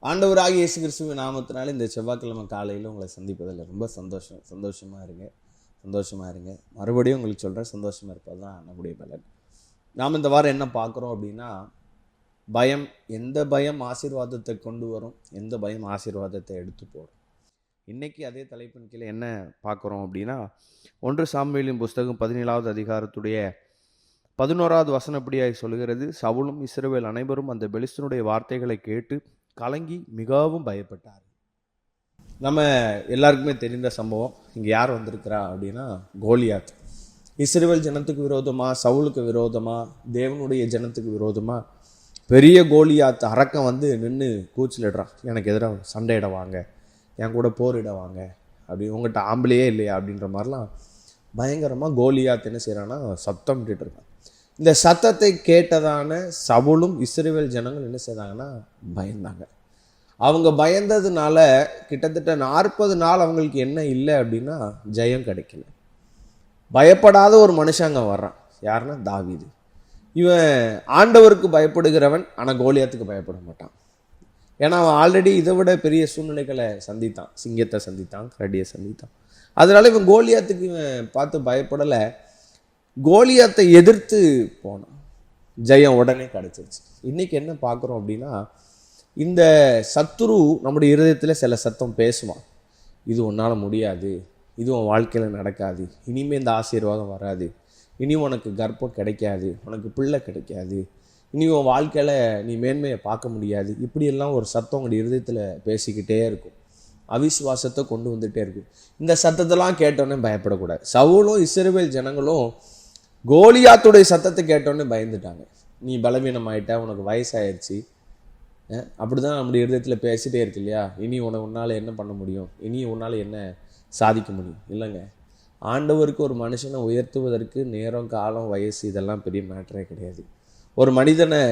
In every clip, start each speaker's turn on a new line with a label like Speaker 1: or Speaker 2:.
Speaker 1: ஆண்டவராகிய இயேசு கிறிஸ்துவின் நாமத்தினால இந்த செவ்வாய்க்கிழமை காலையில் உங்களை சந்திப்பதில் ரொம்ப சந்தோஷமாக இருங்க. மறுபடியும் உங்களுக்கு சொல்கிறேன், சந்தோஷமாக இருப்பது தான் நம்முடைய பலன். நாம் இந்த வாரம் என்ன பார்க்குறோம் அப்படின்னா, பயம். எந்த பயம் ஆசீர்வாதத்தை கொண்டு வரும், எந்த பயம் ஆசீர்வாதத்தை எடுத்து போடும். இன்றைக்கி அதே தலைப்பின் கீழே என்ன பார்க்குறோம் அப்படின்னா, 1 சாமுவேலின் புஸ்தகம் 17வது அதிகாரத்துடைய 11வது வசனப்படியாய் சொல்கிறது, சவுலும் இஸ்ரவேல் அனைவரும் அந்த பெலிஸ்தனுடைய வார்த்தைகளை கேட்டு கலங்கி மிகவும் பயப்பட்டார். நம்ம எல்லாருக்குமே தெரிந்த சம்பவம். இங்கே யார் வந்திருக்கிறா அப்படின்னா, கோலியாத். இஸ்ரவேல் ஜனத்துக்கு விரோதமாக, சவுலுக்கு விரோதமாக, தேவனுடைய ஜனத்துக்கு விரோதமாக பெரிய கோலியாத் அரக்கம் வந்து நின்று கூச்சலிடுறான். எனக்கு எதிராக சண்டையிட வாங்க, என் கூட போரிட வாங்க, அப்படி உங்கள்கிட்ட ஆம்பளையே இல்லையா அப்படின்ற மாதிரிலாம் பயங்கரமாக கோலியாத் என்ன செய்கிறான்னா சத்தம் விட்டுட்டு இருக்கான். இந்த சத்தத்தை கேட்டதான சவுலும் இஸ்ரவேல் ஜனங்கள் என்ன செய்தாங்கன்னா பயந்தாங்க. அவங்க பயந்ததுனால கிட்டத்தட்ட 40 நாள் அவங்களுக்கு என்ன இல்லை அப்படின்னா ஜெயம் கிடைக்கல. பயப்படாத ஒரு மனுஷன் அங்கே வர்றான். யாருன்னா தாவீது. இவன் ஆண்டவருக்கு பயப்படுகிறவன், ஆனால் கோலியாத்துக்கு பயப்பட மாட்டான். ஏன்னா அவன் ஆல்ரெடி இதை விட பெரிய சூழ்நிலைகளை சந்தித்தான். சிங்கத்தை சந்தித்தான், கரடியை சந்தித்தான். அதனால இவன் கோலியாத்துக்கு இவன் பார்த்து பயப்படலை. கோலியாத்தை எதிர்த்து போனான். ஜெயம் உடனே கிடச்சிருச்சு. இன்றைக்கி என்ன பார்க்குறோம் அப்படின்னா, இந்த சத்துரு நம்முடைய இருதயத்தில் சில சத்தம் பேசுவான். இது உன்னால் முடியாது, இது உன் வாழ்க்கையில் நடக்காது, இனிமேல் இந்த ஆசீர்வாதம் வராது, இனி உனக்கு கர்ப்பம் கிடைக்காது, உனக்கு பிள்ளை கிடைக்காது, இனி உன் வாழ்க்கையில் நீ மேன்மையை பார்க்க முடியாது, இப்படியெல்லாம் ஒரு சத்தம் உங்களுடைய இருதயத்தில் பேசிக்கிட்டே இருக்கும். அவிசுவாசத்தை கொண்டு வந்துகிட்டே இருக்கும். இந்த சத்தத்தெல்லாம் கேட்டோன்னே பயப்படக்கூடாது. சவுலும் இஸ்ரவேல் ஜனங்களும் கோலியாத்துடைய சத்தத்தை கேட்டோன்னே பயந்துட்டாங்க. நீ பலவீனமாயிட்ட, உனக்கு வயசாயிருச்சு, அப்படி தான் நம்முடைய இருதயத்தில் பேசிகிட்டே இருக்கு இல்லையா? இனி உன்னால் என்ன பண்ண முடியும், இனி உன்னால் என்ன சாதிக்க முடியும்? இல்லைங்க, ஆண்டவருக்கு ஒரு மனுஷனை உயர்த்துவதற்கு நேரம், காலம், வயசு இதெல்லாம் பெரிய மேட்டரே கிடையாது. ஒரு மனிதனை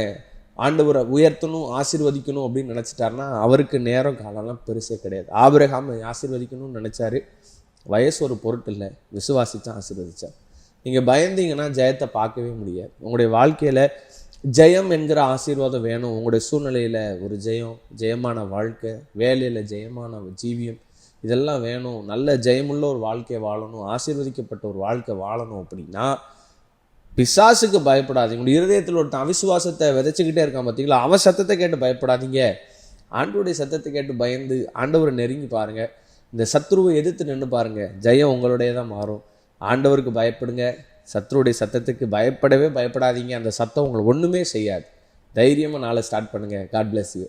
Speaker 1: ஆண்டவரை உயர்த்தணும், ஆசீர்வதிக்கணும் அப்படின்னு நினச்சிட்டாருன்னா அவருக்கு நேரம், காலம்லாம் பெருசே கிடையாது. ஆபிரகாம் ஆசீர்வதிக்கணும்னு நினச்சாரு, வயசு ஒரு பொருட்டு இல்லை, விசுவாசித்தான் ஆசீர்வதிச்சார். நீங்கள் பயந்தீங்கன்னா ஜெயத்தை பார்க்கவே முடியாது. உங்களுடைய வாழ்க்கையில் ஜெயம் என்கிற ஆசீர்வாதம் வேணும். உங்களுடைய சூழ்நிலையில் ஒரு ஜெயமான வாழ்க்கை, வேலையில் ஜெயமான ஜீவியம், இதெல்லாம் வேணும். நல்ல ஜெயமுள்ள ஒரு வாழ்க்கையை வாழணும், ஆசீர்வதிக்கப்பட்ட ஒரு வாழ்க்கை வாழணும் அப்படின்னா பிசாசுக்கு பயப்படாதீங்க. உங்களுடைய இருதயத்தில் ஒருத்தன் அவிசுவாசத்தை விதைச்சிக்கிட்டே இருக்கான் பார்த்தீங்களா, அவன் சத்தத்தை கேட்டு பயப்படாதீங்க. ஆண்டவருடைய சத்தத்தை கேட்டு பயந்து ஆண்டவரை நெருங்கி பாருங்கள். இந்த சத்ருவை எதிர்த்து நின்று பாருங்கள், ஜெயம் உங்களுடைய தான் மாறும். ஆண்டவருக்கு பயப்படுங்க, சத்ருடைய சத்தத்துக்கு பயப்படாதீங்க. அந்த சத்தம் உங்களை ஒன்றுமே செய்யாது. தைரியமாக நாளை ஸ்டார்ட் பண்ணுங்கள். God bless you.